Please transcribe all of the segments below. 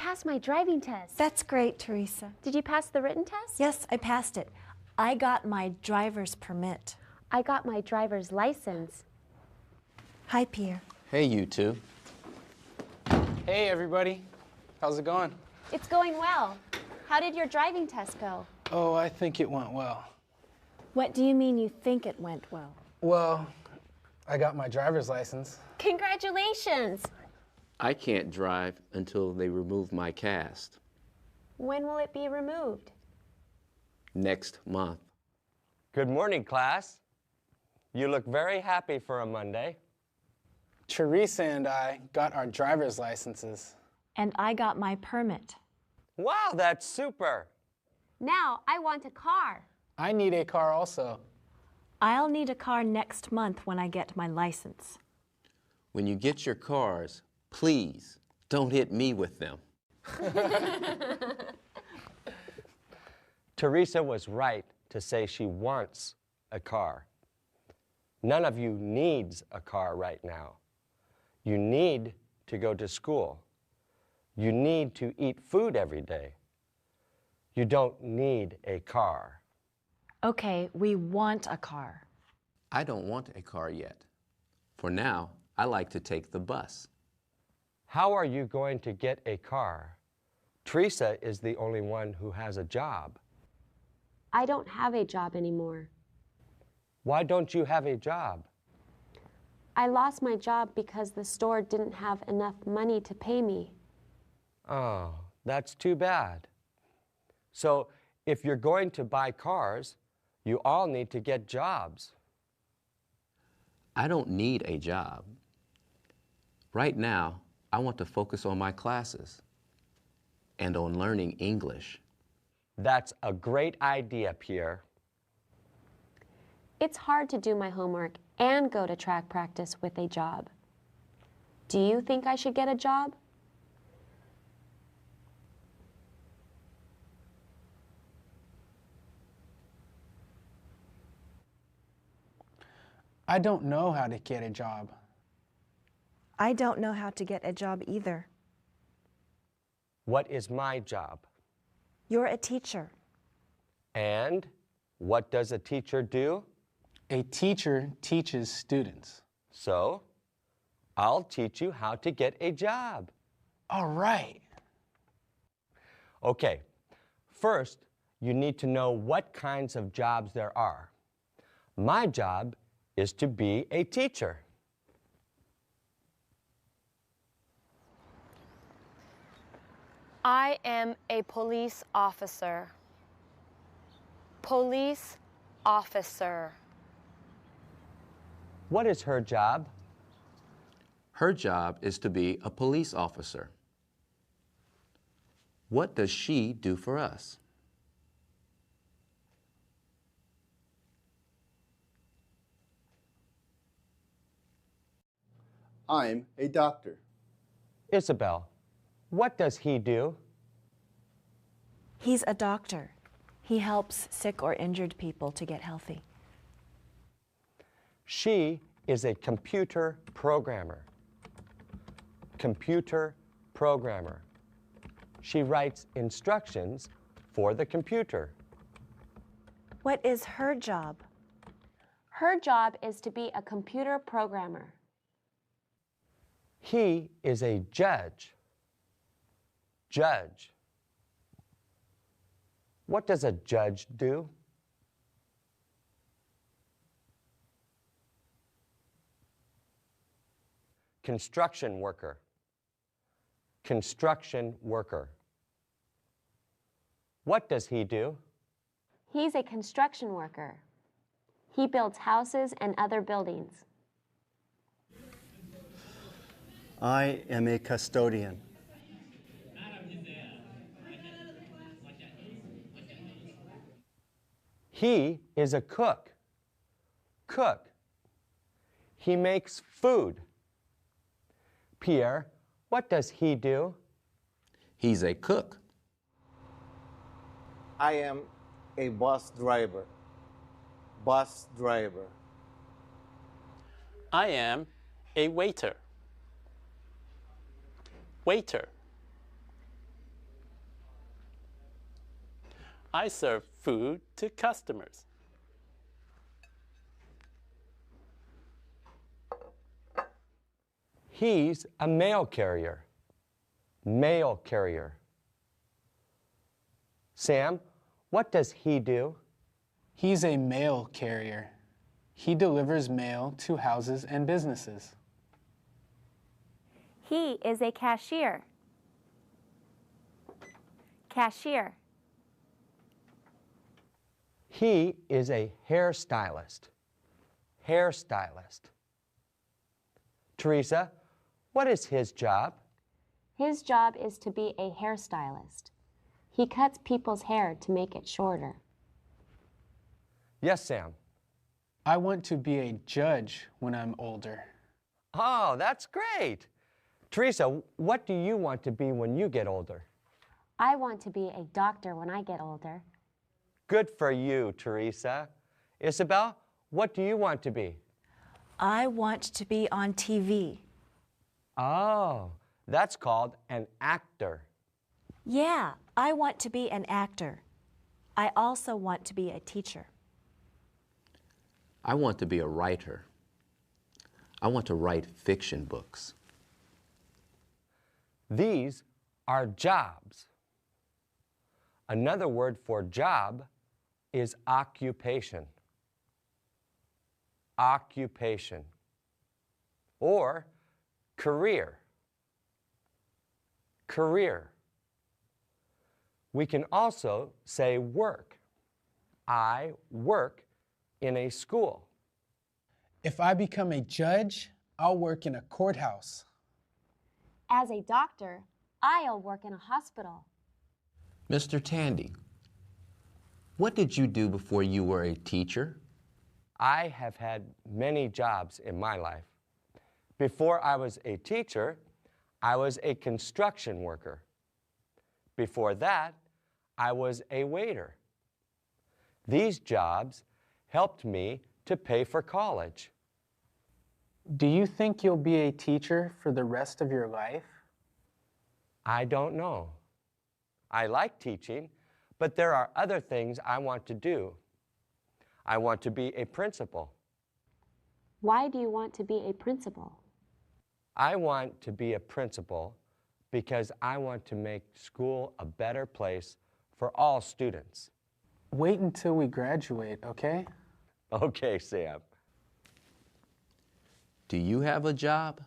passed my driving test. That's great, Teresa. Did you pass the written test? Yes, I passed it. I got my driver's permit. I got my driver's license. Hi, Pierre. Hey, you two. Hey, everybody. How's it going? It's going well. How did your driving test go? Oh, I think it went well. What do you mean you think it went well? Well, I got my driver's license. Congratulations! I can't drive until they remove my cast. When will it be removed? Next month. Good morning, class. You look very happy for a Monday. Teresa and I got our driver's licenses. And I got my permit. Wow, that's super. Now I want a car. I need a car also. I'll need a car next month when I get my license. When you get your cars, please don't hit me with them. Teresa was right to say she wants a car. None of you needs a car right now. You need to go to school. You need to eat food every day. You don't need a car. Okay, we want a car. I don't want a car yet. For now, I like to take the bus. How are you going to get a car? Teresa is the only one who has a job. I don't have a job anymore. Why don't you have a job? I lost my job because the store didn't have enough money to pay me. Oh, that's too bad. So if you're going to buy cars, you all need to get jobs. I don't need a job. Right now, I want to focus on my classes and on learning English. That's a great idea, Pierre. It's hard to do my homework and go to track practice with a job. Do you think I should get a job? I don't know how to get a job. I don't know how to get a job either. What is my job? You're a teacher. And what does a teacher do? A teacher teaches students. So, I'll teach you how to get a job. All right. Okay, first, you need to know what kinds of jobs there are. My job is to be a teacher. I am a police officer. Police officer. What is her job? Her job is to be a police officer. What does she do for us? I'm a doctor. Isabel, what does he do? He's a doctor. He helps sick or injured people to get healthy. She is a computer programmer. Computer programmer. She writes instructions for the computer. What is her job? Her job is to be a computer programmer. He is a judge. Judge. What does a judge do? Construction worker. Construction worker. What does he do? He's a construction worker. He builds houses and other buildings. I am a custodian. He is a cook. Cook. He makes food. Pierre, what does he do? He's a cook. I am a bus driver. Bus driver. I am a waiter. Waiter. I serve food to customers. He's a mail carrier. Mail carrier. Sam, what does he do? He's a mail carrier. He delivers mail to houses and businesses. He is a cashier. Cashier. He is a hairstylist. Hairstylist. Teresa, what is his job? His job is to be a hairstylist. He cuts people's hair to make it shorter. Yes, Sam. I want to be a judge when I'm older. Oh, that's great. Teresa, what do you want to be when you get older? I want to be a doctor when I get older. Good for you, Teresa. Isabel, what do you want to be? I want to be on TV. Oh, that's called an actor. Yeah, I want to be an actor. I also want to be a teacher. I want to be a writer. I want to write fiction books. These are jobs. Another word for job is occupation. Occupation. Or career. Career. We can also say work. I work in a school. If I become a judge, I'll work in a courthouse. As a doctor, I'll work in a hospital. Mr. Tandy, what did you do before you were a teacher? I have had many jobs in my life. Before I was a teacher, I was a construction worker. Before that, I was a waiter. These jobs helped me to pay for college. Do you think you'll be a teacher for the rest of your life? I don't know. I like teaching, but there are other things I want to do. I want to be a principal. Why do you want to be a principal? I want to be a principal because I want to make school a better place for all students. Wait until we graduate, okay? Okay, Sam. Do you have a job?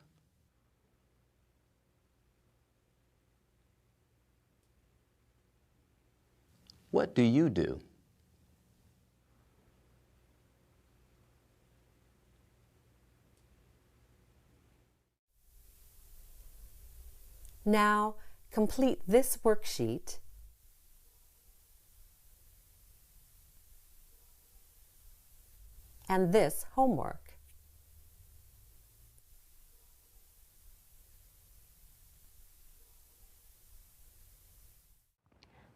What do you do? Now, complete this worksheet and this homework.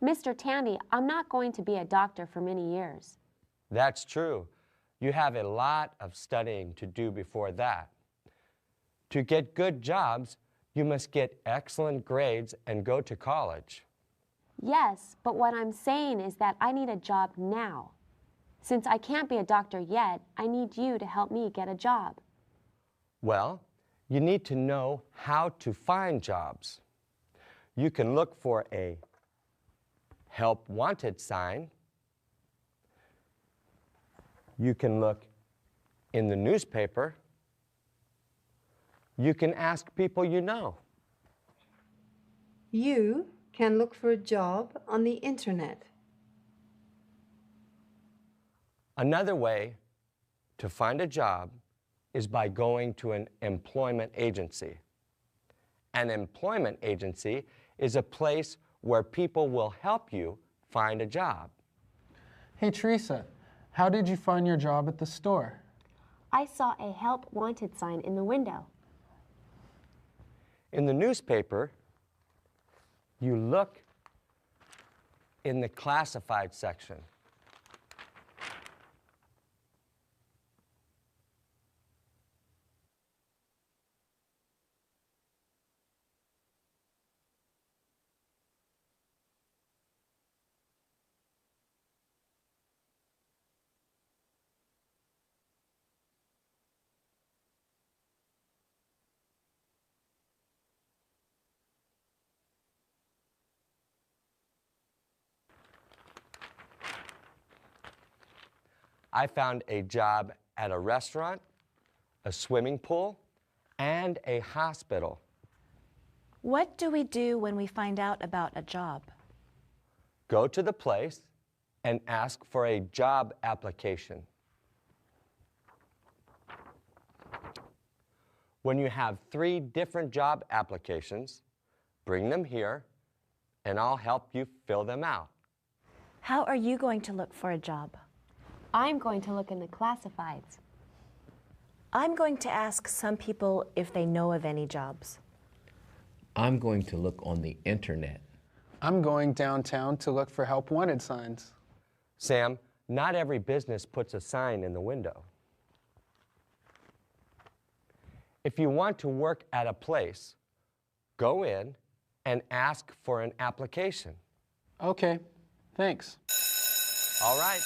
Mr. Tandy, I'm not going to be a doctor for many years. That's true. You have a lot of studying to do before that. To get good jobs, you must get excellent grades and go to college. Yes, but what I'm saying is that I need a job now. Since I can't be a doctor yet, I need you to help me get a job. Well, you need to know how to find jobs. You can look for a help wanted sign. You can look in the newspaper. You can ask people you know. You can look for a job on the internet. Another way to find a job is by going to an employment agency. An employment agency is a place where people will help you find a job. Hey, Teresa, how did you find your job at the store? I saw a help wanted sign in the window. In the newspaper, you look in the classified section. I found a job at a restaurant, a swimming pool, and a hospital. What do we do when we find out about a job? Go to the place and ask for a job application. When you have 3 different job applications, bring them here and I'll help you fill them out. How are you going to look for a job? I'm going to look in the classifieds. I'm going to ask some people if they know of any jobs. I'm going to look on the internet. I'm going downtown to look for help wanted signs. Sam, not every business puts a sign in the window. If you want to work at a place, go in and ask for an application. Okay, thanks. All right,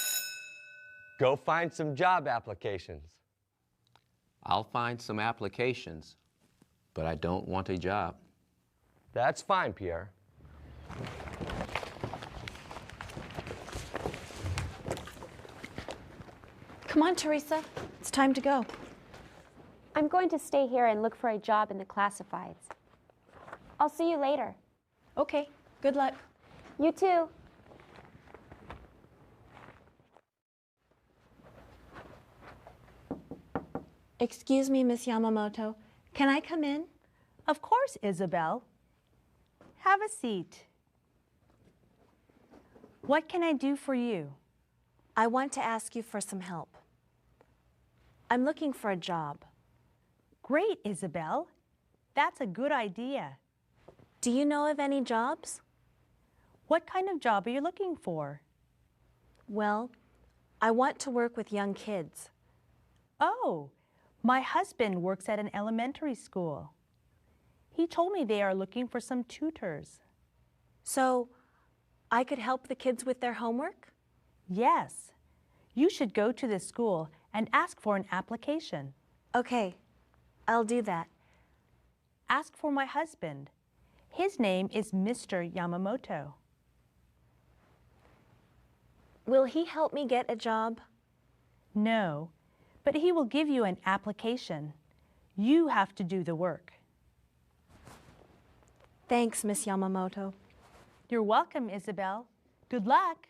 go find some job applications. I'll find some applications, but I don't want a job. That's fine, Pierre. Come on, Teresa. It's time to go. I'm going to stay here and look for a job in the classifieds. I'll see you later. Okay, good luck. You too. Excuse me, Miss Yamamoto. Can I come in? Of course, Isabel. Have a seat. What can I do for you? I want to ask you for some help. I'm looking for a job. Great, Isabel. That's a good idea. Do you know of any jobs? What kind of job are you looking for? Well, I want to work with young kids. Oh, my husband works at an elementary school. He told me they are looking for some tutors. So, I could help the kids with their homework? Yes. You should go to the school and ask for an application. Okay, I'll do that. Ask for my husband. His name is Mr. Yamamoto. Will he help me get a job? No, but he will give you an application. You have to do the work. Thanks, Miss Yamamoto. You're welcome, Isabel. Good luck.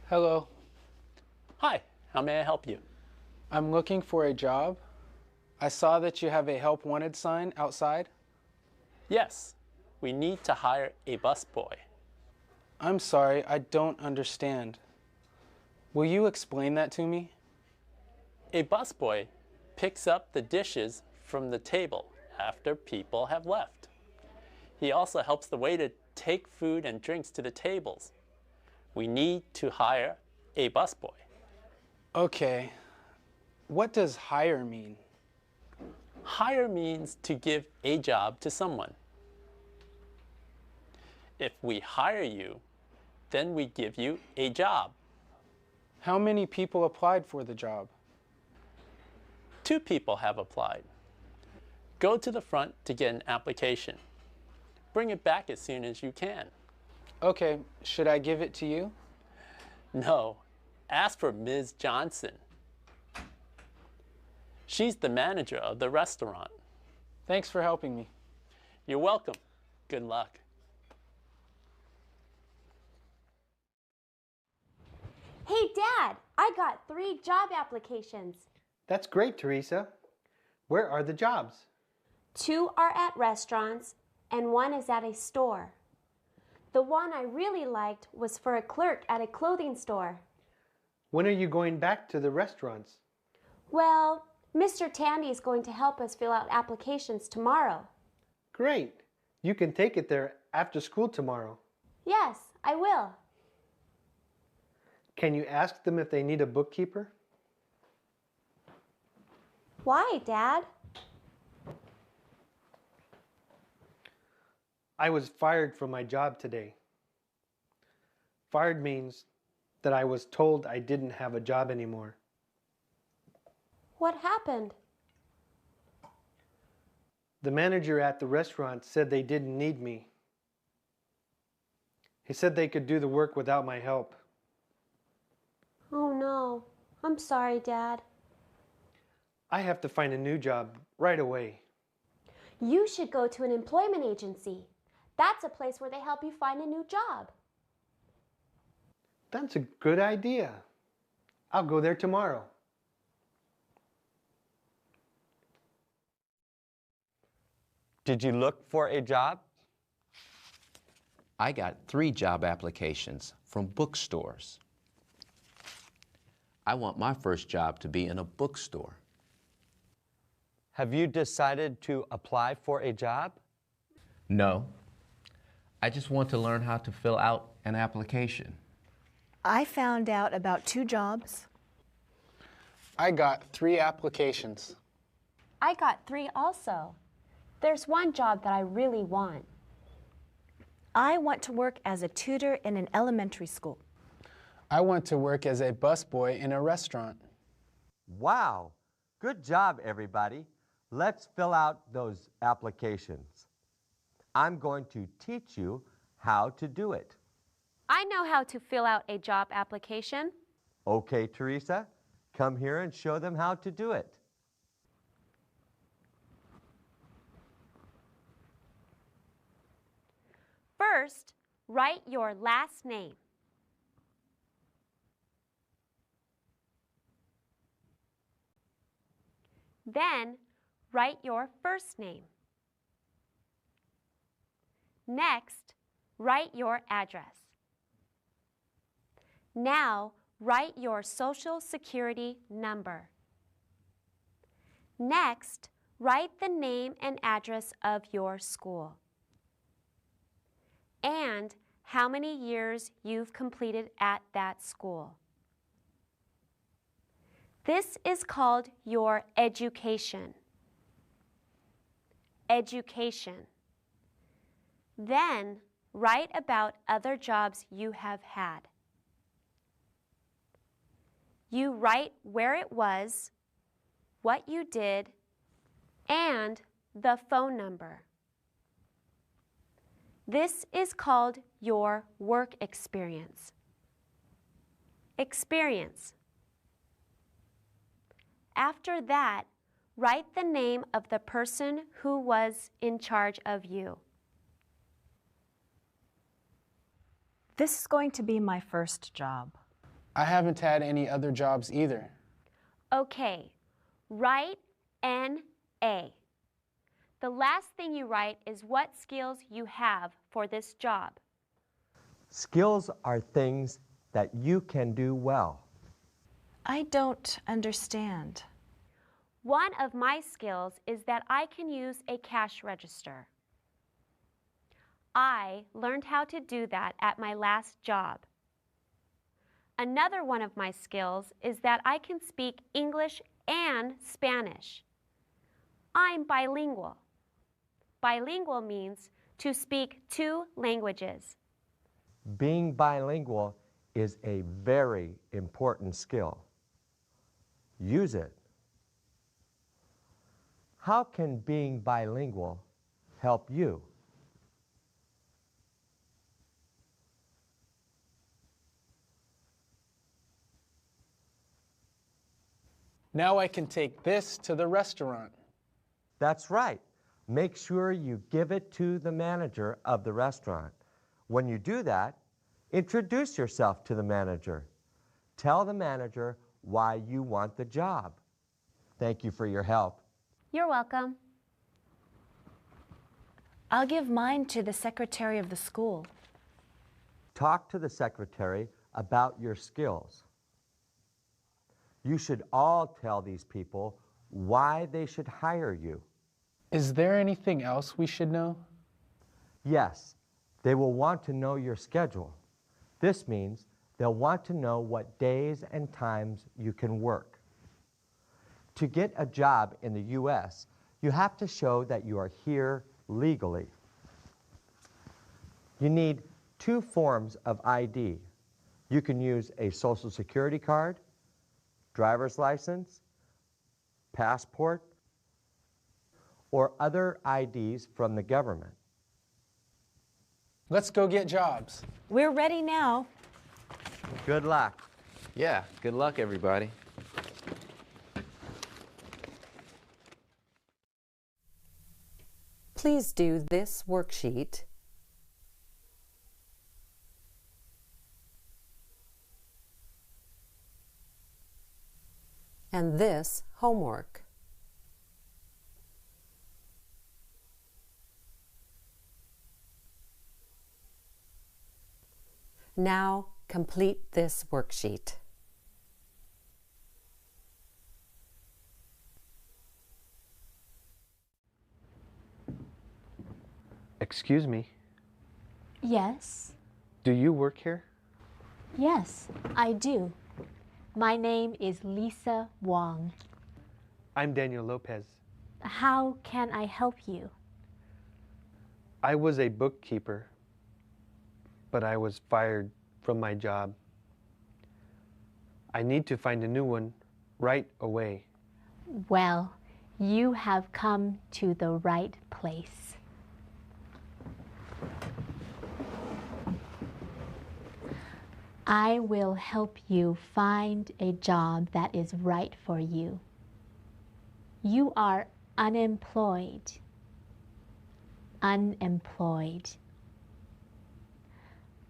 Hello, Hi, how may I help you? I'm looking for a job. I saw that you have a help wanted sign outside. Yes, we need to hire a busboy. I'm sorry, I don't understand. Will you explain that to me? A busboy picks up the dishes from the table after people have left. He also helps the waiter take food and drinks to the tables. We need to hire a busboy. Okay, what does hire mean? Hire means to give a job to someone. If we hire you, then we give you a job. How many people applied for the job? 2 people have applied. Go to the front to get an application. Bring it back as soon as you can. Okay, should I give it to you? No, ask for Ms. Johnson. She's the manager of the restaurant. Thanks for helping me. You're welcome. Good luck. Hey, Dad, I got 3 job applications. That's great, Teresa. Where are the jobs? 2 are at restaurants and 1 is at a store. The one I really liked was for a clerk at a clothing store. When are you going back to the restaurants? Well, Mr. Tandy is going to help us fill out applications tomorrow. Great. You can take it there after school tomorrow. Yes, I will. Can you ask them if they need a bookkeeper? Why, Dad? I was fired from my job today. Fired means that I was told I didn't have a job anymore. What happened? The manager at the restaurant said they didn't need me. He said they could do the work without my help. Oh no, I'm sorry, Dad. I have to find a new job right away. You should go to an employment agency. That's a place where they help you find a new job. That's a good idea. I'll go there tomorrow. Did you look for a job? I got 3 job applications from bookstores. I want my first job to be in a bookstore. Have you decided to apply for a job? No. I just want to learn how to fill out an application. I found out about 2 jobs. I got 3 applications. I got 3 also. There's one job that I really want. I want to work as a tutor in an elementary school. I want to work as a busboy in a restaurant. Wow, good job, everybody. Let's fill out those applications. I'm going to teach you how to do it. I know how to fill out a job application. Okay, Teresa, come here and show them how to do it. First, write your last name. Then, write your first name. Next, write your address. Now, write your Social Security number. Next, write the name and address of your school and how many years you've completed at that school. This is called your education. Education. Then, write about other jobs you have had. You write where it was, what you did, and the phone number. This is called your work experience. Experience. After that, write the name of the person who was in charge of you. This is going to be my first job. I haven't had any other jobs either. Okay, write N.A. The last thing you write is what skills you have for this job. Skills are things that you can do well. I don't understand. One of my skills is that I can use a cash register. I learned how to do that at my last job. Another one of my skills is that I can speak English and Spanish. I'm bilingual. Bilingual means to speak 2 languages. Being bilingual is a very important skill. Use it. How can being bilingual help you? Now I can take this to the restaurant. That's right. Make sure you give it to the manager of the restaurant. When you do that, introduce yourself to the manager. Tell the manager why you want the job. Thank you for your help. You're welcome. I'll give mine to the secretary of the school. Talk to the secretary about your skills. You should all tell these people why they should hire you. Is there anything else we should know? Yes, they will want to know your schedule. This means they'll want to know what days and times you can work. To get a job in the U.S., you have to show that you are here legally. You need 2 forms of ID. You can use a Social Security card, driver's license, passport, or other IDs from the government. Let's go get jobs. We're ready now. Good luck. Yeah, good luck, everybody. Please do this worksheet and this homework. Now complete this worksheet. Excuse me, Yes, do you work here? yes, I do. My name is Lisa Wong. I'm Daniel Lopez. How can I help you? I was a bookkeeper, but I was fired from my job. I need to find a new one right away. Well, you have come to the right place. I will help you find a job that is right for you. You are unemployed. Unemployed.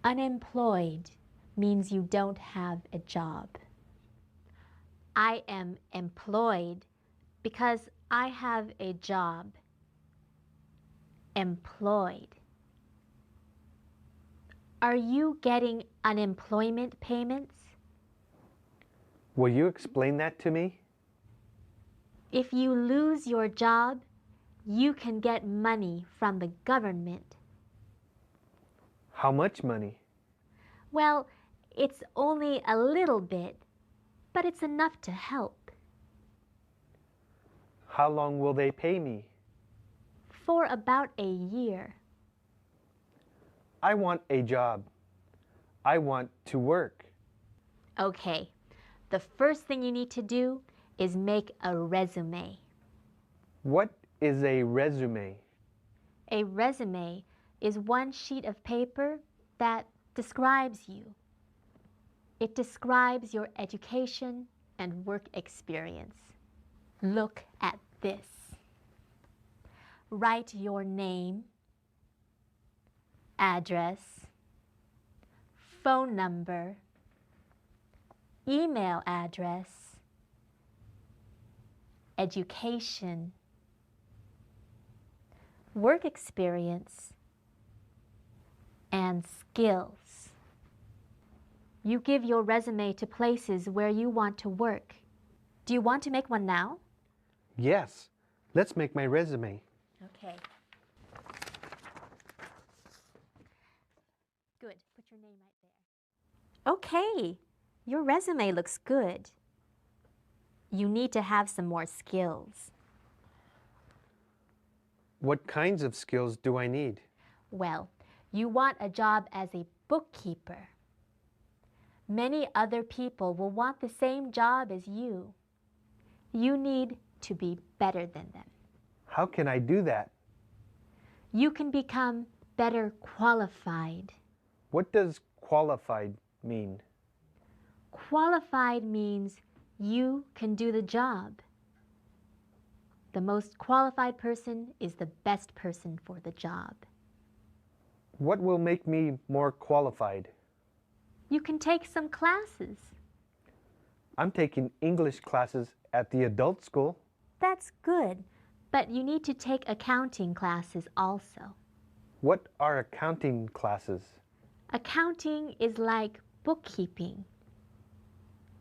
Unemployed means you don't have a job. I am employed because I have a job. Employed. Are you getting unemployment payments? Will you explain that to me? If you lose your job, you can get money from the government. How much money? Well, it's only a little bit, but it's enough to help. How long will they pay me? For about a year. I want a job. I want to work. Okay, the first thing you need to do is make a resume. What is a resume? A resume is one sheet of paper that describes you. It describes your education and work experience. Look at this. Write your name, address, phone number, email address, education, work experience, and skills. You give your resume to places where you want to work. Do you want to make one now? Yes, let's make my resume. Okay. Good. Put your name right there. Okay. Your resume looks good. You need to have some more skills. What kinds of skills do I need? Well, you want a job as a bookkeeper. Many other people will want the same job as you. You need to be better than them. How can I do that? You can become better qualified. What does qualified mean? Qualified means you can do the job. The most qualified person is the best person for the job. What will make me more qualified? You can take some classes. I'm taking English classes at the adult school. That's good, but you need to take accounting classes also. What are accounting classes? Accounting is like bookkeeping.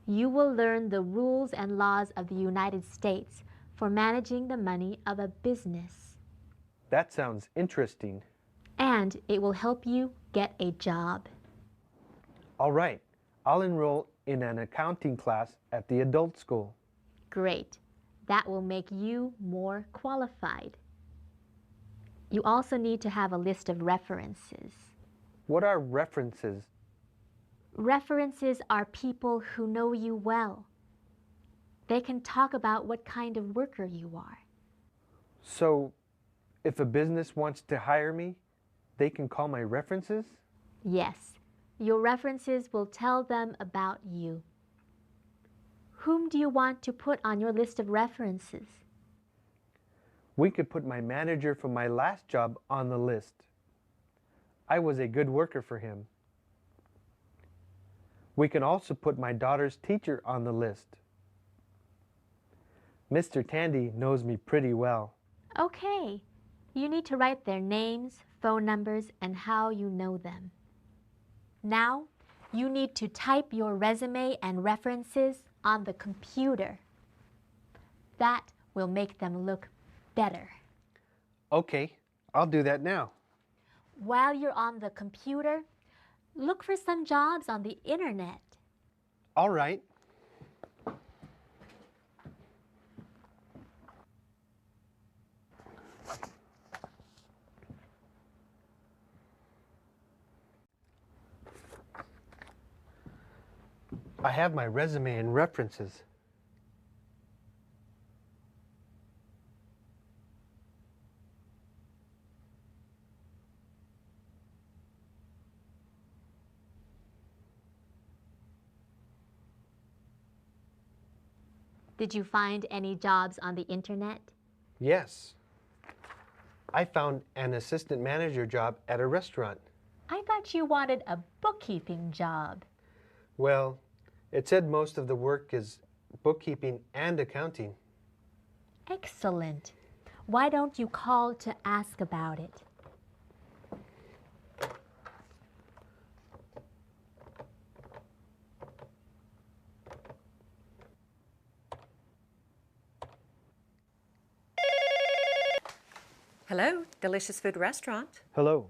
You will learn the rules and laws of the United States for managing the money of a business. That sounds interesting. And it will help you get a job. All right, I'll enroll in an accounting class at the adult school. Great. That will make you more qualified. You also need to have a list of references. What are references? References are people who know you well. They can talk about what kind of worker you are. So, if a business wants to hire me, they can call my references? Yes, your references will tell them about you. Whom do you want to put on your list of references? We could put my manager from my last job on the list. I was a good worker for him. We can also put my daughter's teacher on the list. Mr. Tandy knows me pretty well. Okay, you need to write their names, phone numbers, and how you know them. Now, you need to type your resume and references on the computer. That will make them look better. Okay, I'll do that now. While you're on the computer, look for some jobs on the internet. All right. I have my resume and references. Did you find any jobs on the internet? Yes. I found an assistant manager job at a restaurant. I thought you wanted a bookkeeping job. Well, it said most of the work is bookkeeping and accounting. Excellent. Why don't you call to ask about it? Hello, Delicious Food Restaurant. Hello.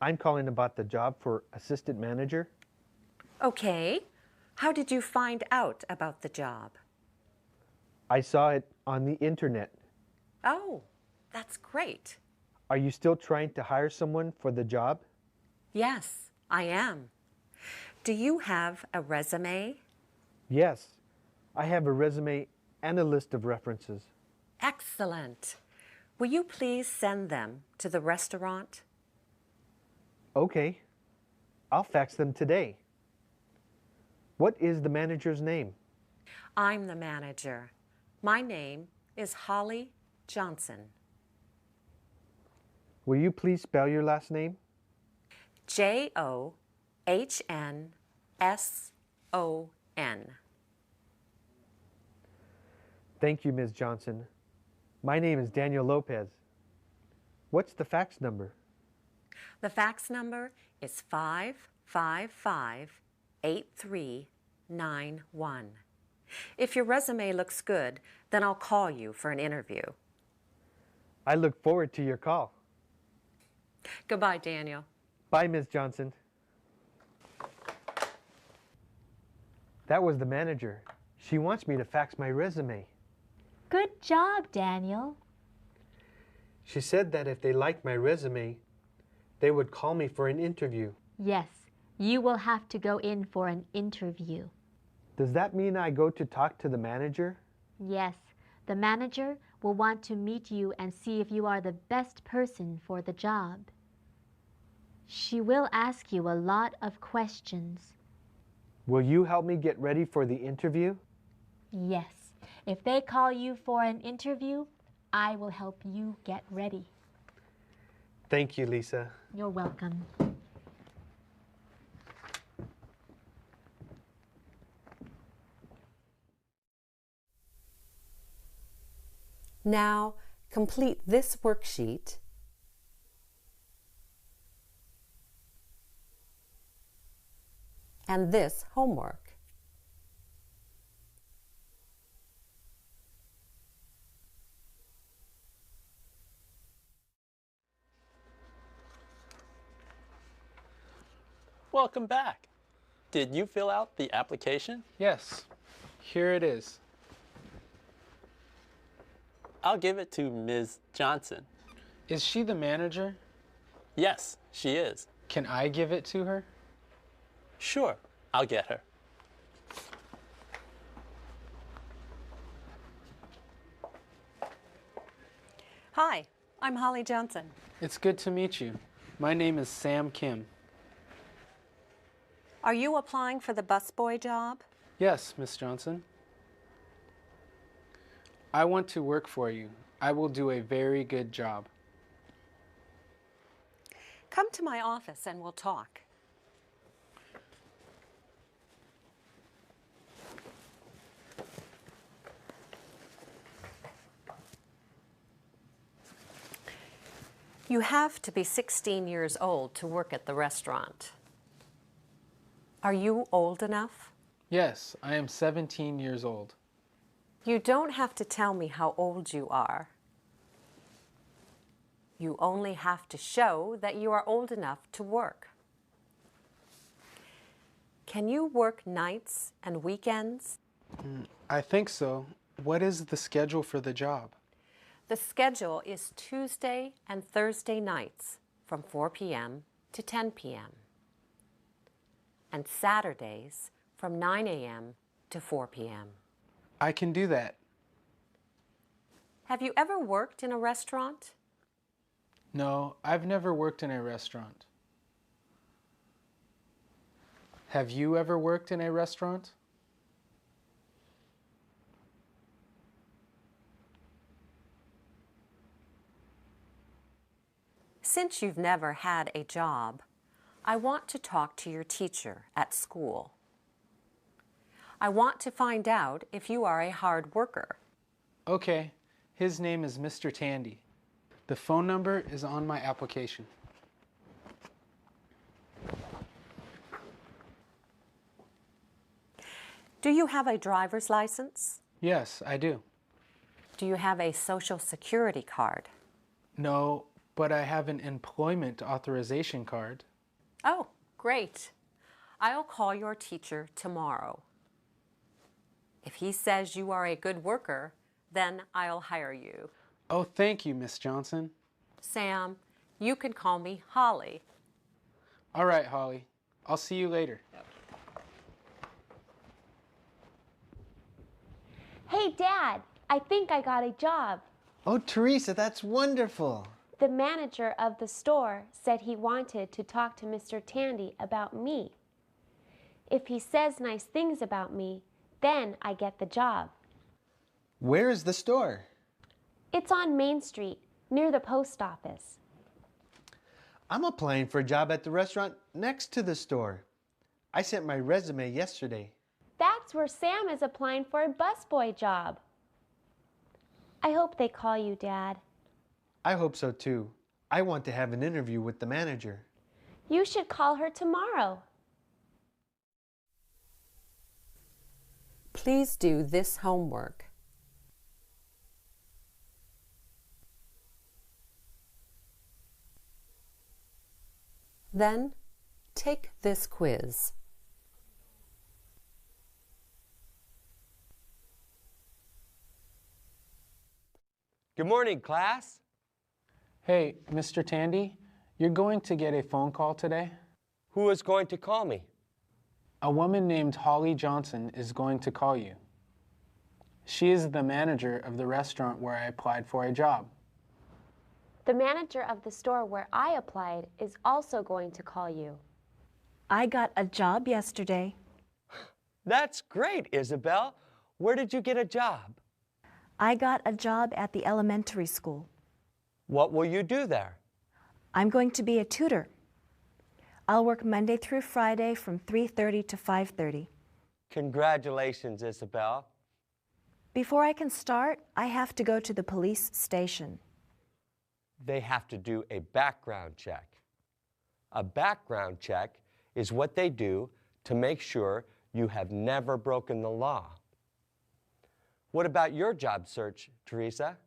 I'm calling about the job for assistant manager. Okay. How did you find out about the job? I saw it on the internet. Oh, that's great. Are you still trying to hire someone for the job? Yes, I am. Do you have a resume? Yes. I have a resume and a list of references. Excellent. Will you please send them to the restaurant? Okay. I'll fax them today. What is the manager's name? I'm the manager. My name is Holly Johnson. Will you please spell your last name? Johnsson. Thank you, Ms. Johnson. My name is Daniel Lopez. What's the fax number? The fax number is 555-8391. If your resume looks good, then I'll call you for an interview. I look forward to your call. Goodbye, Daniel. Bye, Ms. Johnson. That was the manager. She wants me to fax my resume. Good job, Daniel. She said that if they liked my resume, they would call me for an interview. Yes, you will have to go in for an interview. Does that mean I go to talk to the manager? Yes, the manager will want to meet you and see if you are the best person for the job. She will ask you a lot of questions. Will you help me get ready for the interview? Yes, if they call you for an interview, I will help you get ready. Thank you, Lisa. You're welcome. Now, complete this worksheet and this homework. Welcome back. Did you fill out the application? Yes, here it is. I'll give it to Ms. Johnson. Is she the manager? Yes, she is. Can I give it to her? Sure, I'll get her. Hi, I'm Holly Johnson. It's good to meet you. My name is Sam Kim. Are you applying for the busboy job? Yes, Miss Johnson. I want to work for you. I will do a very good job. Come to my office and we'll talk. You have to be 16 years old to work at the restaurant. Are you old enough? Yes, I am 17 years old. You don't have to tell me how old you are. You only have to show that you are old enough to work. Can you work nights and weekends? I think so. What is the schedule for the job? The schedule is Tuesday and Thursday nights from 4 p.m. to 10 p.m. and Saturdays from 9 a.m. to 4 p.m. I can do that. Have you ever worked in a restaurant? No, I've never worked in a restaurant. Have you ever worked in a restaurant? Since you've never had a job, I want to talk to your teacher at school. I want to find out if you are a hard worker. Okay, his name is Mr. Tandy. The phone number is on my application. Do you have a driver's license? Yes, I do. Do you have a social security card? No, but I have an employment authorization card. Oh, great. I'll call your teacher tomorrow. If he says you are a good worker, then I'll hire you. Oh, thank you, Miss Johnson. Sam, you can call me Holly. All right, Holly. I'll see you later. Hey, Dad, I think I got a job. Oh, Teresa, that's wonderful. The manager of the store said he wanted to talk to Mr. Tandy about me. If he says nice things about me, then I get the job. Where is the store? It's on Main Street, near the post office. I'm applying for a job at the restaurant next to the store. I sent my resume yesterday. That's where Sam is applying for a busboy job. I hope they call you, Dad. I hope so too. I want to have an interview with the manager. You should call her tomorrow. Please do this homework. Then take this quiz. Good morning, class. Hey, Mr. Tandy, you're going to get a phone call today? Who is going to call me? A woman named Holly Johnson is going to call you. She is the manager of the restaurant where I applied for a job. The manager of the store where I applied is also going to call you. I got a job yesterday. That's great, Isabel. Where did you get a job? I got a job at the elementary school. What will you do there? I'm going to be a tutor. I'll work Monday through Friday from 3:30 to 5:30. Congratulations, Isabel. Before I can start, I have to go to the police station. They have to do a background check. A background check is what they do to make sure you have never broken the law. What about your job search, Teresa?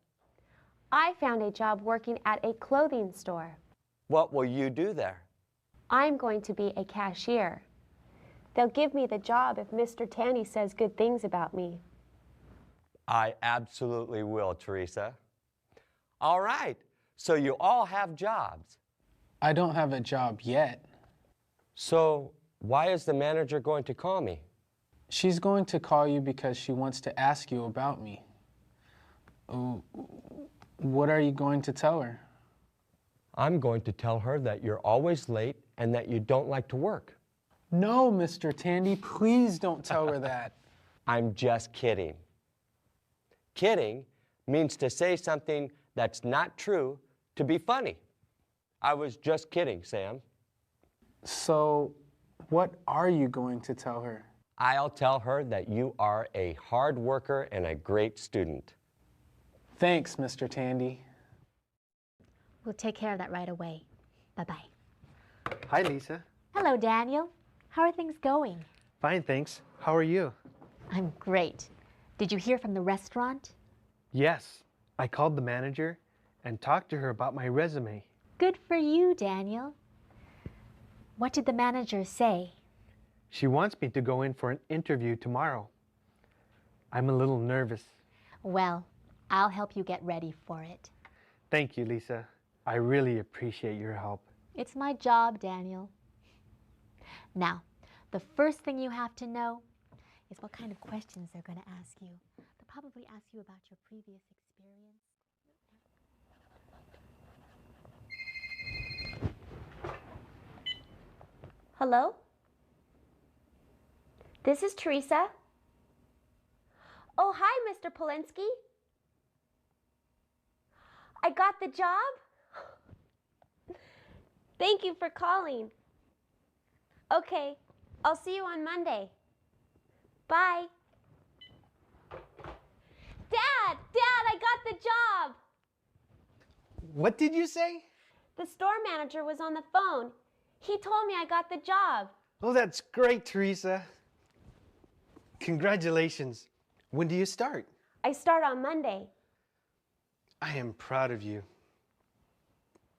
I found a job working at a clothing store. What will you do there? I'm going to be a cashier. They'll give me the job if Mr. Tandy says good things about me. I absolutely will, Teresa. All right, so you all have jobs. I don't have a job yet. So why is the manager going to call me? She's going to call you because she wants to ask you about me. What are you going to tell her? I'm going to tell her that you're always late and that you don't like to work. No, Mr. Tandy, please don't tell her that. I'm just kidding. Kidding means to say something that's not true to be funny. I was just kidding, Sam. So, what are you going to tell her? I'll tell her that you are a hard worker and a great student. Thanks, Mr. Tandy. We'll take care of that right away. Bye-bye. Hi, Lisa. Hello, Daniel. How are things going? Fine, thanks. How are you? I'm great. Did you hear from the restaurant? Yes, I called the manager and talked to her about my resume. Good for you, Daniel. What did the manager say? She wants me to go in for an interview tomorrow. I'm a little nervous. Well, I'll help you get ready for it. Thank you, Lisa. I really appreciate your help. It's my job, Daniel. Now, the first thing you have to know is what kind of questions they're going to ask you. They'll probably ask you about your previous experience. Hello? This is Teresa. Oh, hi, Mr. Polinsky. I got the job? Thank you for calling. Okay, I'll see you on Monday. Bye. Dad, I got the job. What did you say? The store manager was on the phone. He told me I got the job. Oh, that's great, Teresa. Congratulations. When do you start? I start on Monday. I am proud of you.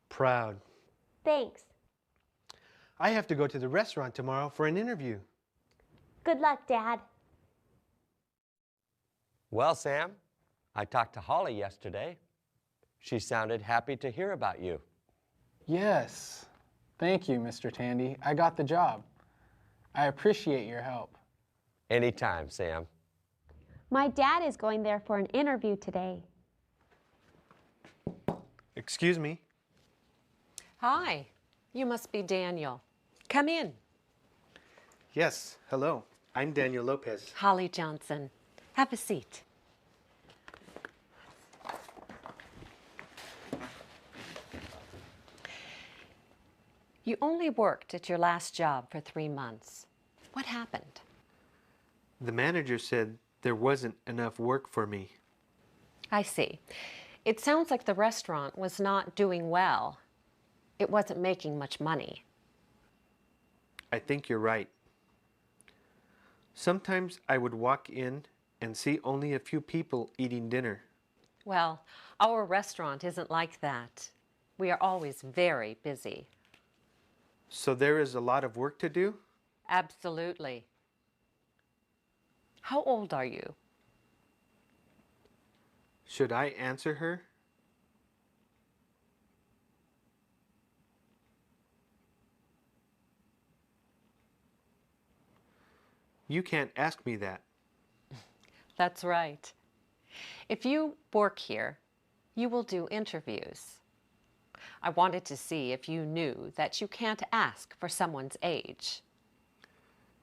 Proud. Thanks. I have to go to the restaurant tomorrow for an interview. Good luck, Dad. Well, Sam, I talked to Holly yesterday. She sounded happy to hear about you. Yes. Thank you, Mr. Tandy. I got the job. I appreciate your help. Anytime, Sam. My dad is going there for an interview today. Excuse me. Hi, you must be Daniel. Come in. Yes, hello. I'm Daniel Lopez. Holly Johnson. Have a seat. You only worked at your last job for 3 months. What happened? The manager said there wasn't enough work for me. I see. It sounds like the restaurant was not doing well. It wasn't making much money. I think you're right. Sometimes I would walk in and see only a few people eating dinner. Well, our restaurant isn't like that. We are always very busy. So there is a lot of work to do? Absolutely. How old are you? Should I answer her? You can't ask me that. That's right. If you work here, you will do interviews. I wanted to see if you knew that you can't ask for someone's age.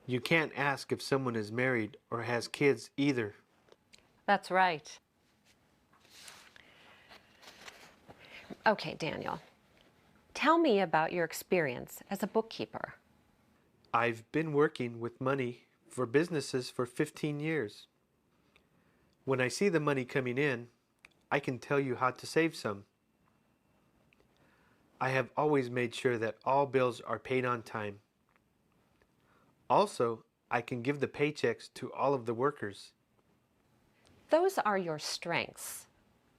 You can't ask if someone is married or has kids either. That's right. Okay, Daniel. Tell me about your experience as a bookkeeper. I've been working with money for businesses for 15 years. When I see the money coming in, I can tell you how to save some. I have always made sure that all bills are paid on time. Also, I can give the paychecks to all of the workers. Those are your strengths.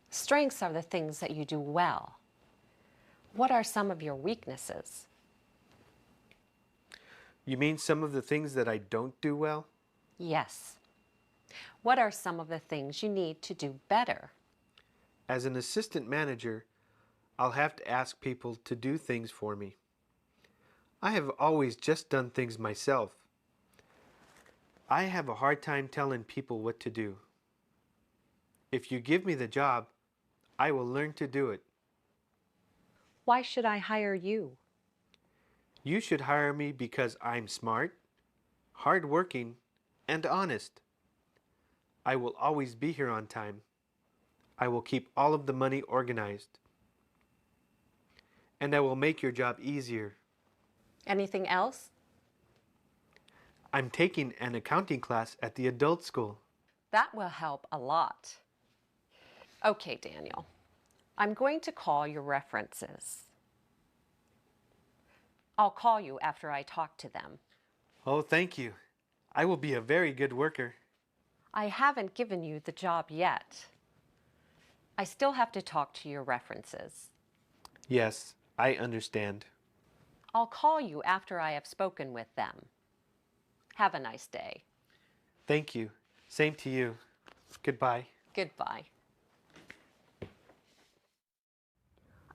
Strengths are the things that you do well. What are some of your weaknesses? You mean some of the things that I don't do well? Yes. What are some of the things you need to do better? As an assistant manager, I'll have to ask people to do things for me. I have always just done things myself. I have a hard time telling people what to do. If you give me the job, I will learn to do it. Why should I hire you? You should hire me because I'm smart, hardworking, and honest. I will always be here on time. I will keep all of the money organized. And I will make your job easier. Anything else? I'm taking an accounting class at the adult school. That will help a lot. Okay, Daniel. I'm going to call your references. I'll call you after I talk to them. Oh, thank you. I will be a very good worker. I haven't given you the job yet. I still have to talk to your references. Yes, I understand. I'll call you after I have spoken with them. Have a nice day. Thank you. Same to you. Goodbye. Goodbye.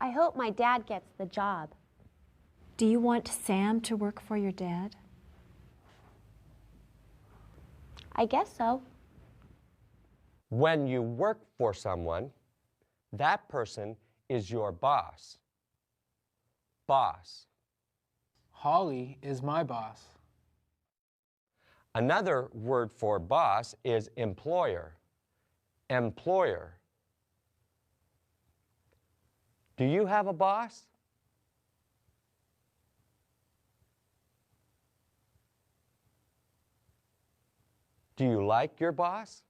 I hope my dad gets the job. Do you want Sam to work for your dad? I guess so. When you work for someone, that person is your boss. Boss. Holly is my boss. Another word for boss is employer. Employer. Do you have a boss? Do you like your boss?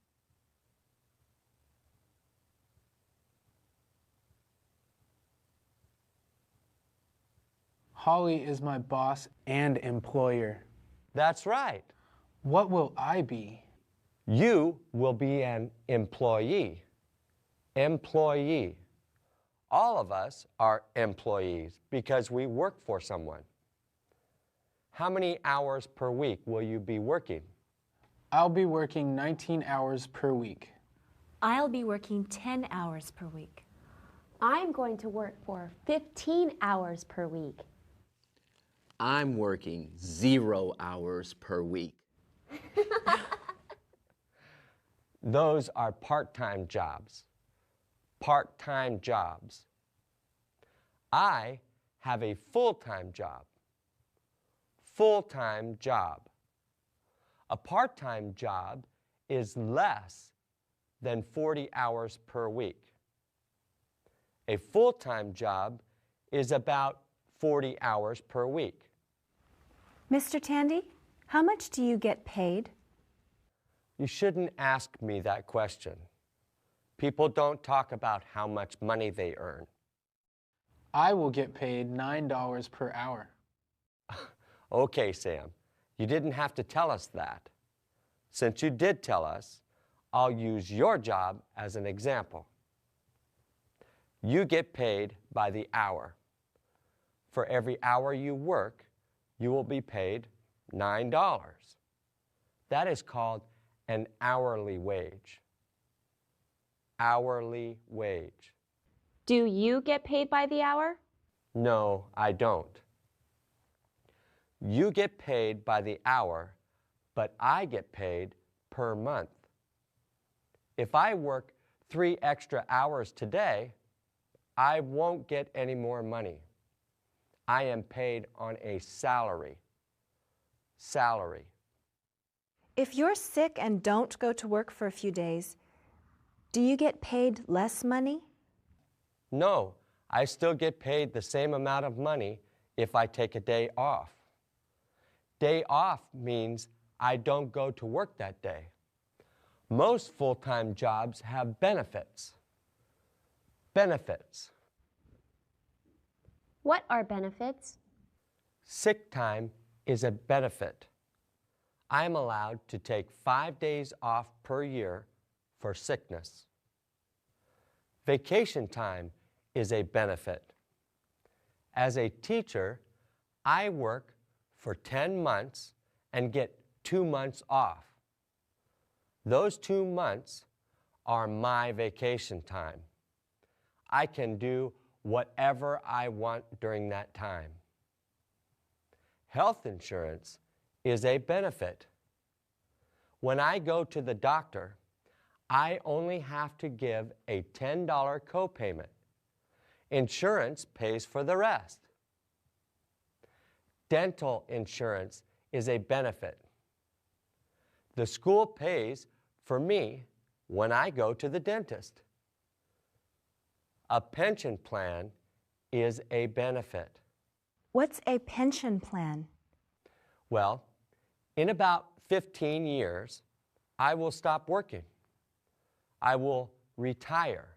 Holly is my boss and employer. That's right. What will I be? You will be an employee. Employee. All of us are employees because we work for someone. How many hours per week will you be working? I'll be working 19 hours per week. I'll be working 10 hours per week. I'm going to work for 15 hours per week. I'm working 0 hours per week. Those are part-time jobs. Part-time jobs. I have a full-time job. Full-time job. A part-time job is less than 40 hours per week. A full-time job is about 40 hours per week. Mr. Tandy, how much do you get paid? You shouldn't ask me that question. People don't talk about how much money they earn. I will get paid $9 per hour. Okay, Sam, you didn't have to tell us that. Since you did tell us, I'll use your job as an example. You get paid by the hour. For every hour you work, you will be paid $9. That is called an hourly wage. Hourly wage. Do you get paid by the hour? No, I don't. You get paid by the hour, but I get paid per month. If I work 3 extra hours today, I won't get any more money. I am paid on a salary. Salary. If you're sick and don't go to work for a few days, do you get paid less money? No, I still get paid the same amount of money if I take a day off. Day off means I don't go to work that day. Most full-time jobs have benefits. Benefits. What are benefits? Sick time is a benefit. I am allowed to take 5 days off per year for sickness. Vacation time is a benefit. As a teacher, I work for 10 months and get 2 months off. Those 2 months are my vacation time. I can do whatever I want during that time. Health insurance is a benefit. When I go to the doctor, I only have to give a $10 copayment. Insurance pays for the rest. Dental insurance is a benefit. The school pays for me when I go to the dentist. A pension plan is a benefit. What's a pension plan? Well, in about 15 years, I will stop working. I will retire.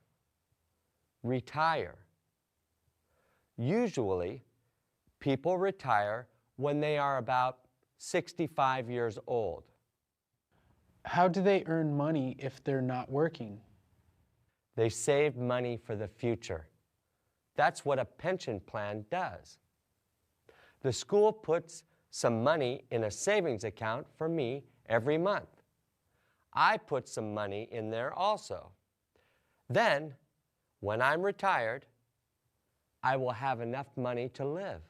Retire. Usually, people retire when they are about 65 years old. How do they earn money if they're not working? They save money for the future. That's what a pension plan does. The school puts some money in a savings account for me every month. I put some money in there also. Then, when I'm retired, I will have enough money to live.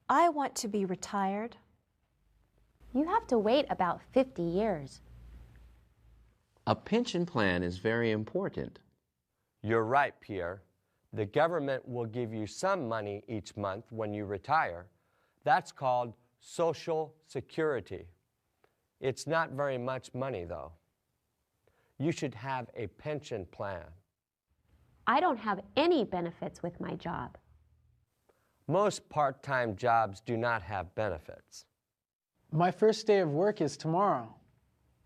I want to be retired. You have to wait about 50 years. A pension plan is very important. You're right, Pierre. The government will give you some money each month when you retire. That's called Social Security. It's not very much money, though. You should have a pension plan. I don't have any benefits with my job. Most part-time jobs do not have benefits. My first day of work is tomorrow.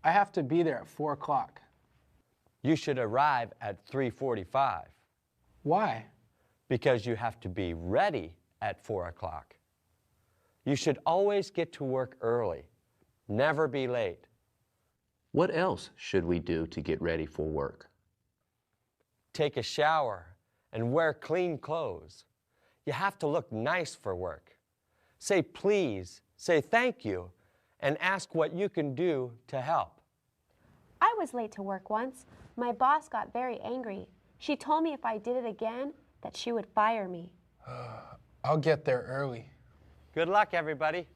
I have to be there at 4 o'clock. You should arrive at 3:45. Why? Because you have to be ready at 4 o'clock. You should always get to work early. Never be late. What else should we do to get ready for work? Take a shower and wear clean clothes. You have to look nice for work. Say please, say thank you, and ask what you can do to help. I was late to work once. My boss got very angry. She told me if I did it again, that she would fire me. I'll get there early. Good luck, everybody.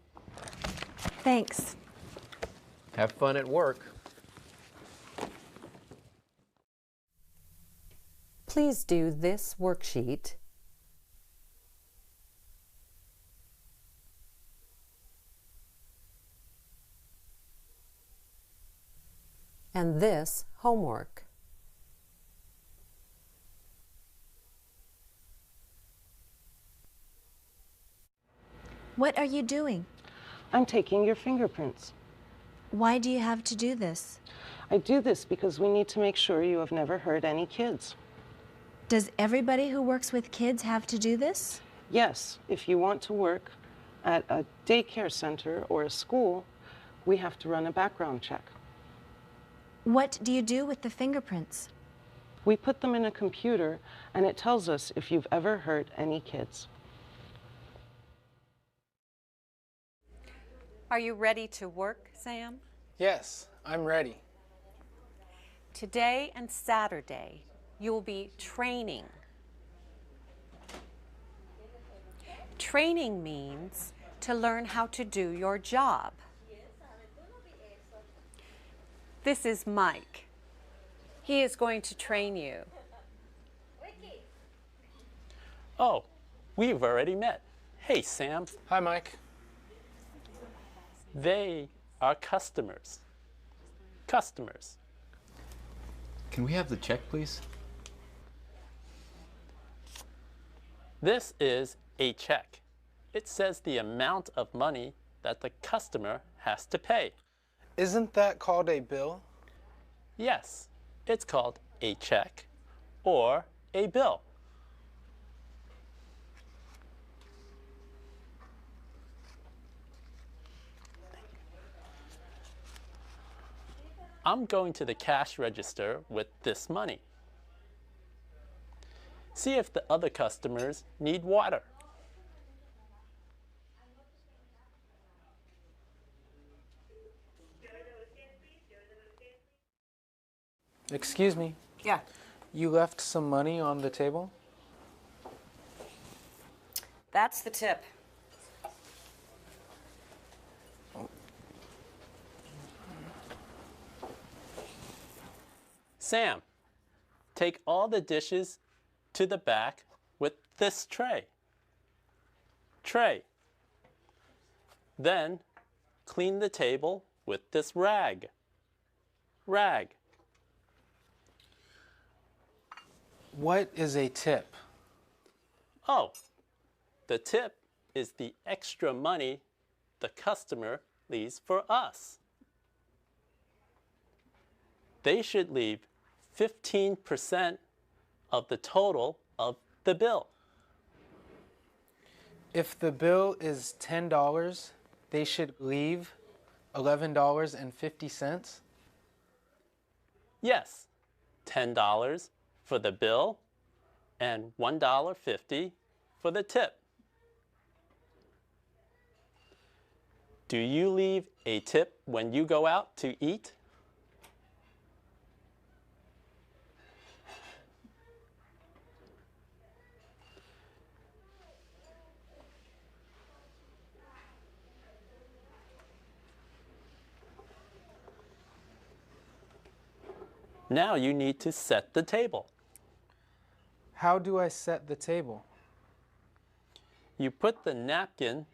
Thanks. Have fun at work. Please do this worksheet and this homework. What are you doing? I'm taking your fingerprints. Why do you have to do this? I do this because we need to make sure you have never hurt any kids. Does everybody who works with kids have to do this? Yes, if you want to work at a daycare center or a school, we have to run a background check. What do you do with the fingerprints? We put them in a computer and it tells us if you've ever hurt any kids. Are you ready to work, Sam? Yes, I'm ready. Today and Saturday, you'll be training. Training means to learn how to do your job. This is Mike. He is going to train you. Oh, we've already met. Hey, Sam. Hi, Mike. They are customers. Customers. Can we have the check, please? This is a check. It says the amount of money that the customer has to pay. Isn't that called a bill? Yes, it's called a check or a bill. I'm going to the cash register with this money. See if the other customers need water. Excuse me. Yeah. You left some money on the table? That's the tip. Sam, take all the dishes to the back with this tray. Tray. Then clean the table with this rag. Rag. What is a tip? Oh, the tip is the extra money the customer leaves for us. They should leave 15% of the total of the bill. If the bill is $10, they should leave $11.50? Yes, $10 for the bill and $1.50 for the tip. Do you leave a tip when you go out to eat? Now you need to set the table. How do I set the table? You put the napkin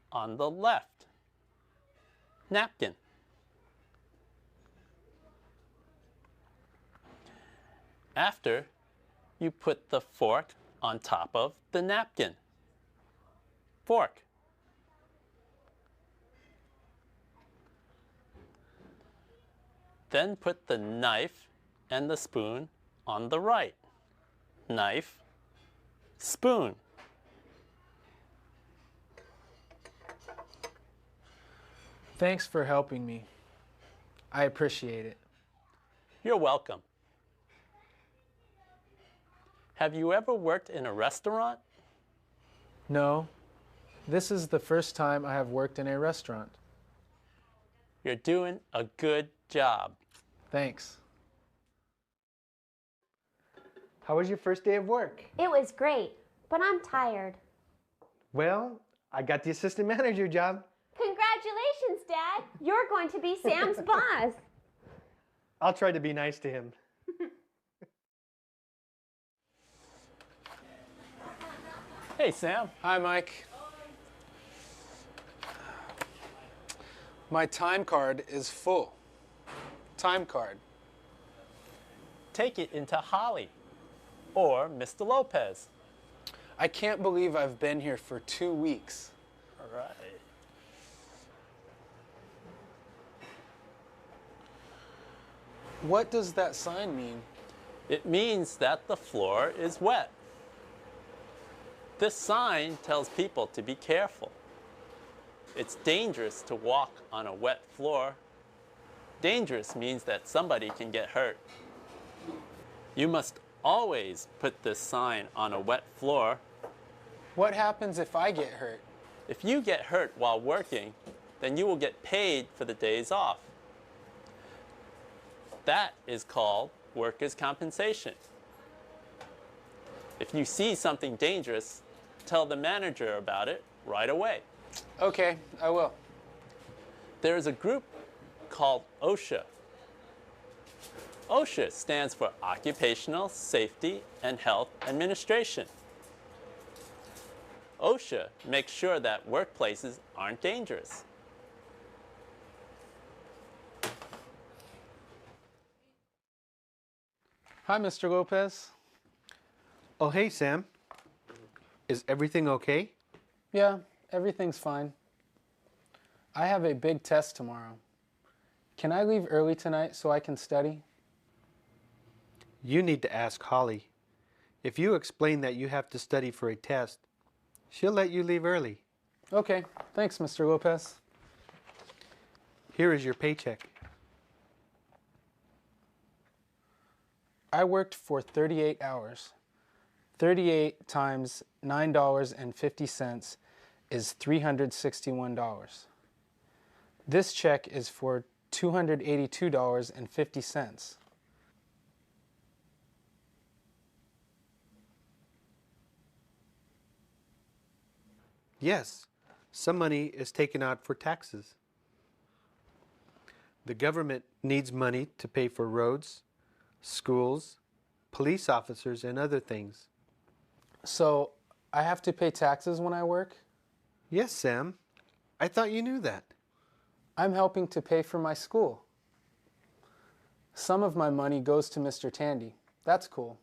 on the left. Napkin. After, you put the fork on top of the napkin. Fork. Then put the knife and the spoon on the right. Knife, spoon. Thanks for helping me. I appreciate it. You're welcome. Have you ever worked in a restaurant? No, this is the first time I have worked in a restaurant. You're doing a good job. Thanks. How was your first day of work? It was great, but I'm tired. Well, I got the assistant manager job. Congratulations, Dad. You're going to be Sam's boss. I'll try to be nice to him. Hey, Sam. Hi, Mike. My time card is full. Time card. Take it into Holly or Mr. Lopez. I can't believe I've been here for 2 weeks. All right. What does that sign mean? It means that the floor is wet. This sign tells people to be careful. It's dangerous to walk on a wet floor. Dangerous means that somebody can get hurt. You must always put this sign on a wet floor. What happens if I get hurt? If you get hurt while working, then you will get paid for the days off. That is called workers' compensation. If you see something dangerous, tell the manager about it right away. Okay, I will. There is a group called OSHA. OSHA stands for Occupational Safety and Health Administration. OSHA makes sure that workplaces aren't dangerous. Hi, Mr. Lopez. Oh, hey, Sam. Is everything okay? Yeah, everything's fine. I have a big test tomorrow. Can I leave early tonight so I can study? You need to ask Holly. If you explain that you have to study for a test, she'll let you leave early. Okay, thanks, Mr. Lopez. Here is your paycheck. I worked for 38 hours. 38 times $9.50 is $361. This check is for $282.50. Yes, some money is taken out for taxes. The government needs money to pay for roads, schools, police officers, and other things. So, I have to pay taxes when I work? Yes, Sam. I thought you knew that. I'm helping to pay for my school. Some of my money goes to Mr. Tandy. That's cool.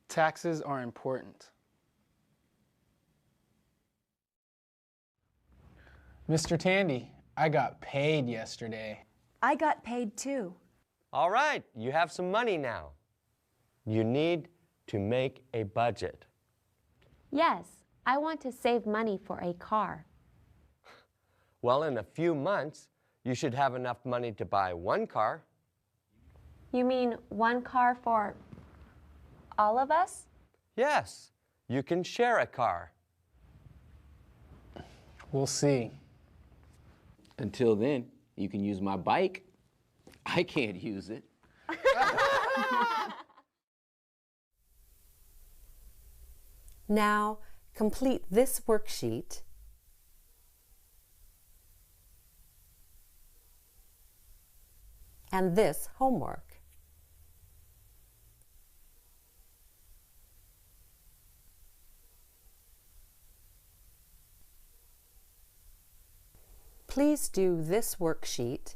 Taxes are important. Mr. Tandy, I got paid yesterday. I got paid too. All right, you have some money now. You need to make a budget. Yes, I want to save money for a car. Well, in a few months, you should have enough money to buy one car. You mean one car for all of us? Yes, you can share a car. We'll see. Until then, you can use my bike. I can't use it. Now, complete this worksheet and this homework. Please do this worksheet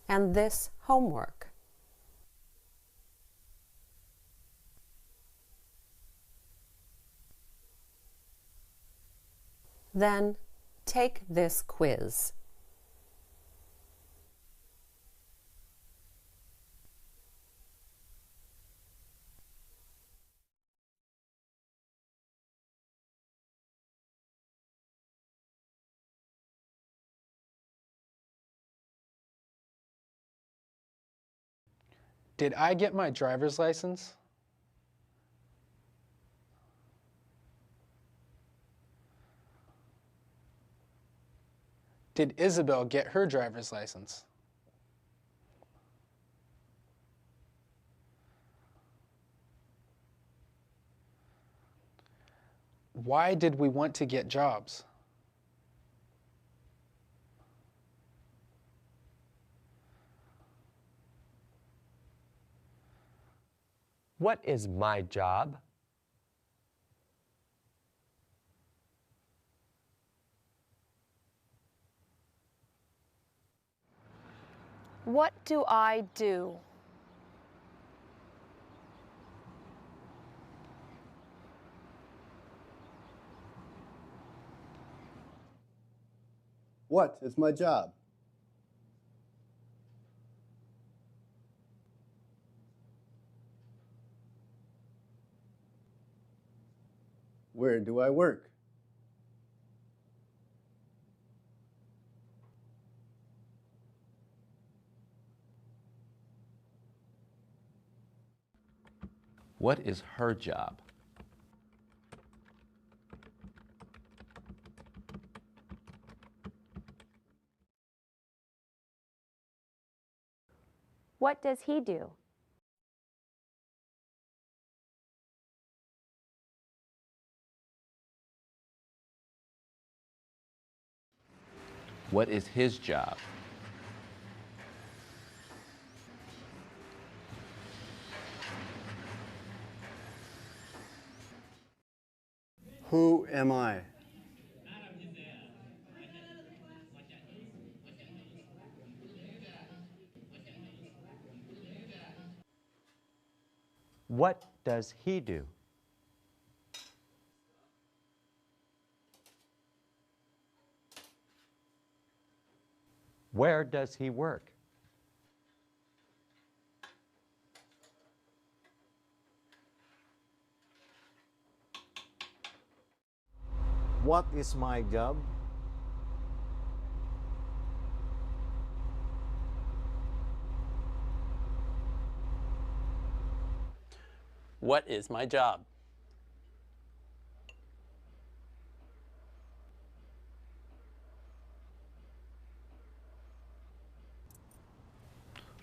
and this homework. Then take this quiz. Did I get my driver's license? Did Isabel get her driver's license? Why did we want to get jobs? What is my job? What do I do? What is my job? Where do I work? What is her job? What does he do? What is his job? Who am I? What does he do? Where does he work? What is my job? What is my job?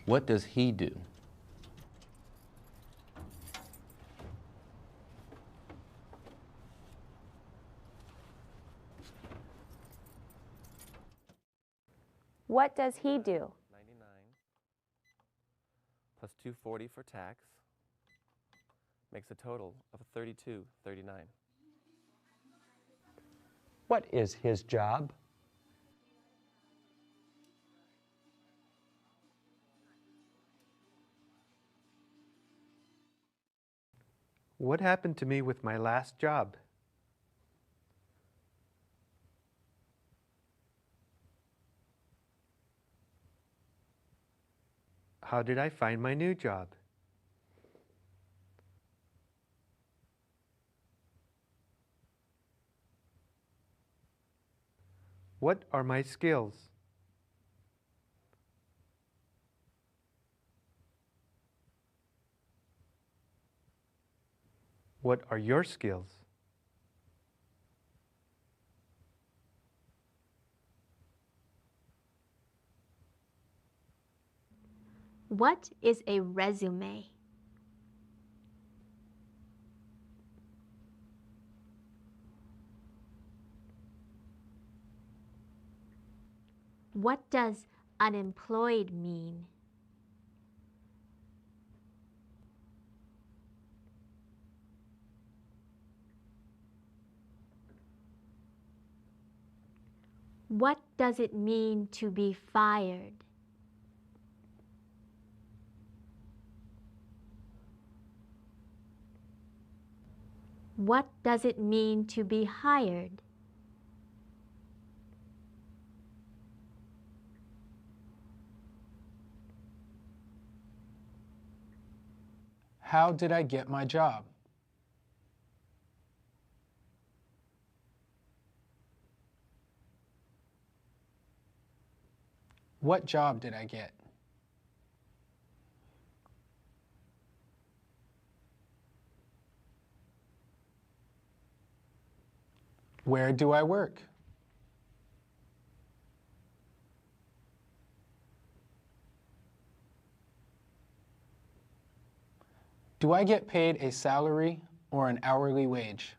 What does he do? What does he do? 99 plus 240 for tax makes a total of 32.39. What is his job? What happened to me with my last job? How did I find my new job? What are my skills? What are your skills? What is a resume? What does unemployed mean? What does it mean to be fired? What does it mean to be hired? How did I get my job? What job did I get? Where do I work? Do I get paid a salary or an hourly wage?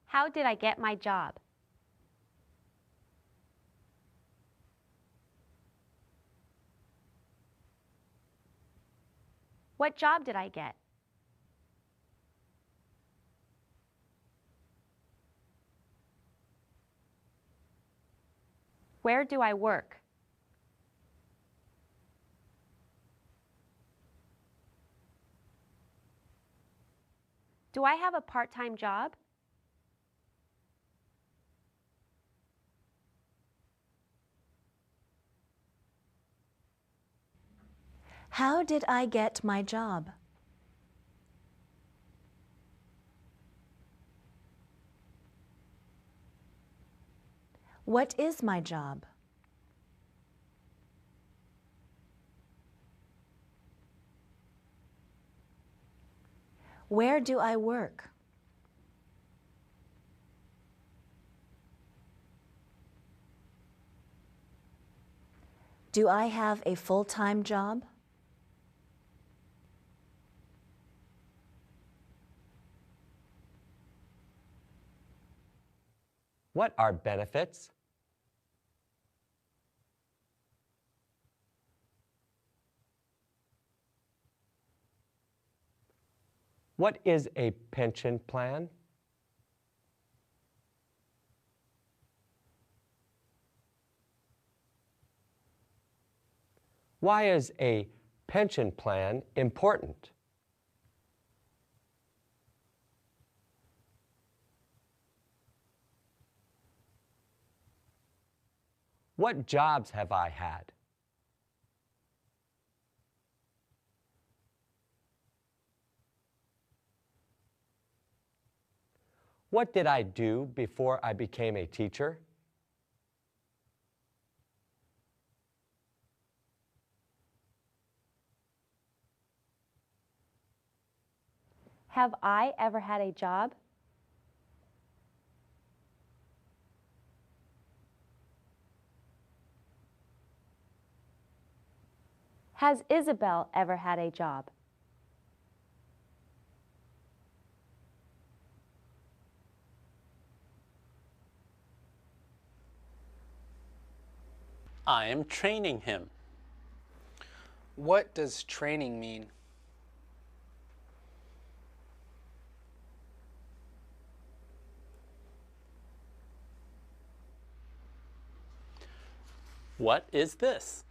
How did I get my job? What job did I get? Where do I work? Do I have a part-time job? How did I get my job? What is my job? Where do I work? Do I have a full-time job? What are benefits? What is a pension plan? Why is a pension plan important? What jobs have I had? What did I do before I became a teacher? Have I ever had a job? Has Isabel ever had a job? I am training him. What does training mean? What is this?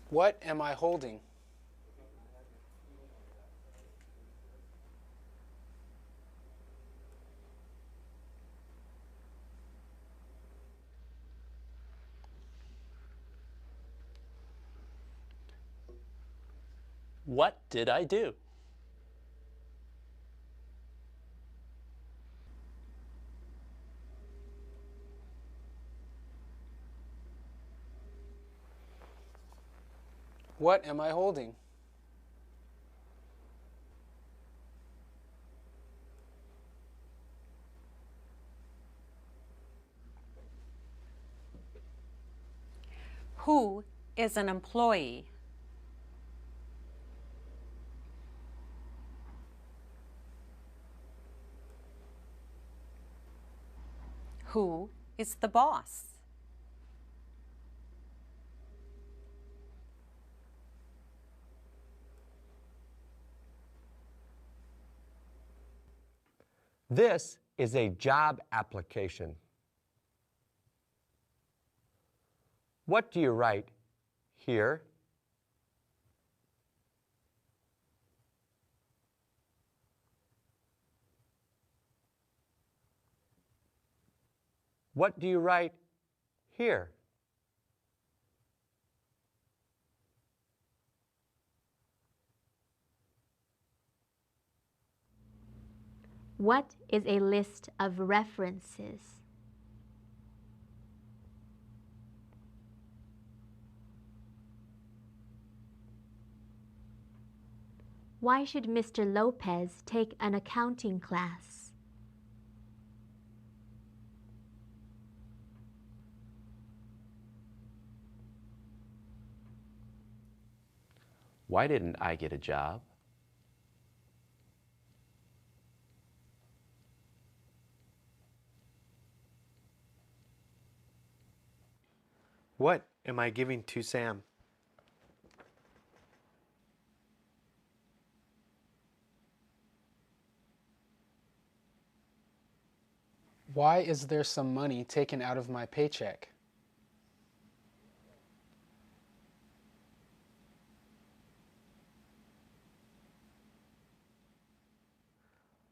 What am I holding? What did I do? What am I holding? Who is an employee? Who is the boss? This is a job application. What do you write here? What do you write here? What is a list of references? Why should Mr. Lopez take an accounting class? Why didn't I get a job? What am I giving to Sam? Why is there some money taken out of my paycheck?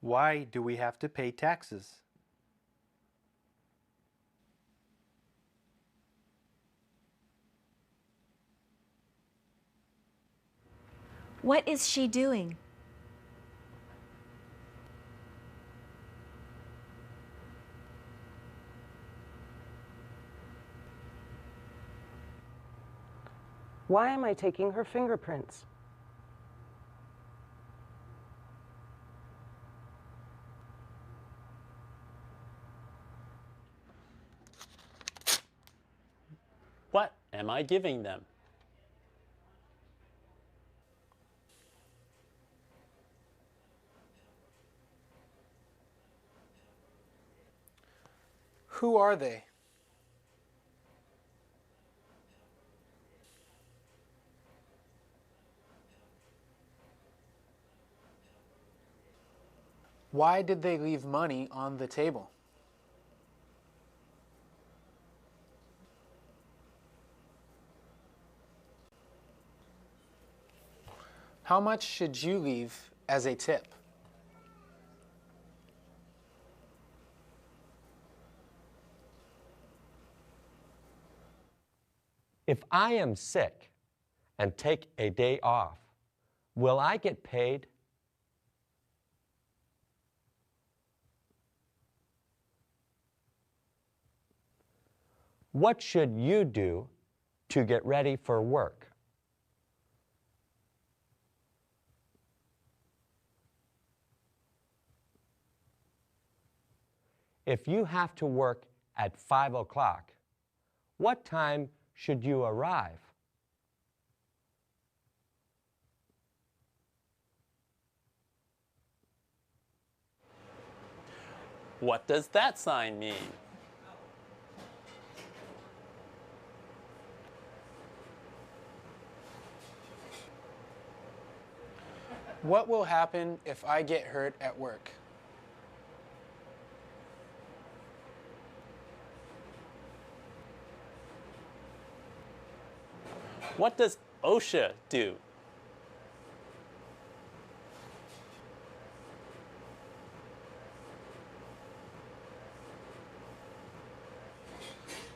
Why do we have to pay taxes? What is she doing? Why am I taking her fingerprints? What am I giving them? Who are they? Why did they leave money on the table? How much should you leave as a tip? If I am sick and take a day off, will I get paid? What should you do to get ready for work? If you have to work at 5 o'clock, what time should you arrive? What does that sign mean? What will happen if I get hurt at work? What does OSHA do?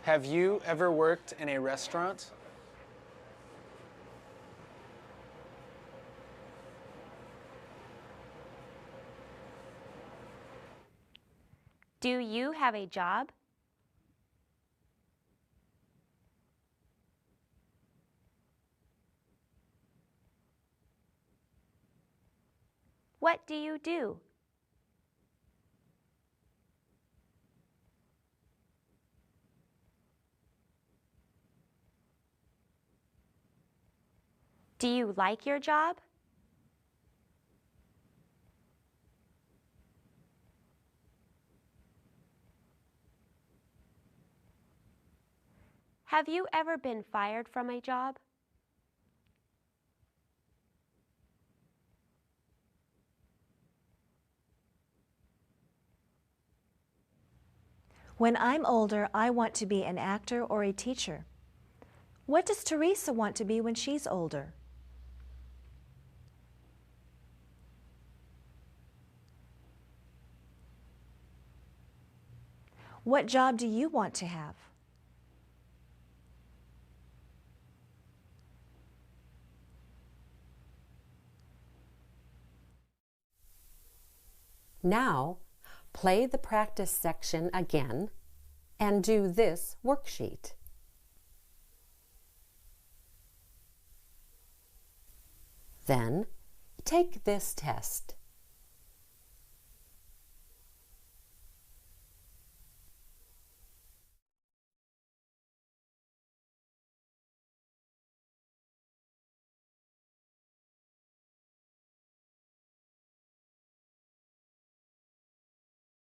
Have you ever worked in a restaurant? Do you have a job? What do you do? Do you like your job? Have you ever been fired from a job? When I'm older, I want to be an actor or a teacher. What does Teresa want to be when she's older? What job do you want to have? Now, play the practice section again and do this worksheet. Then, take this test.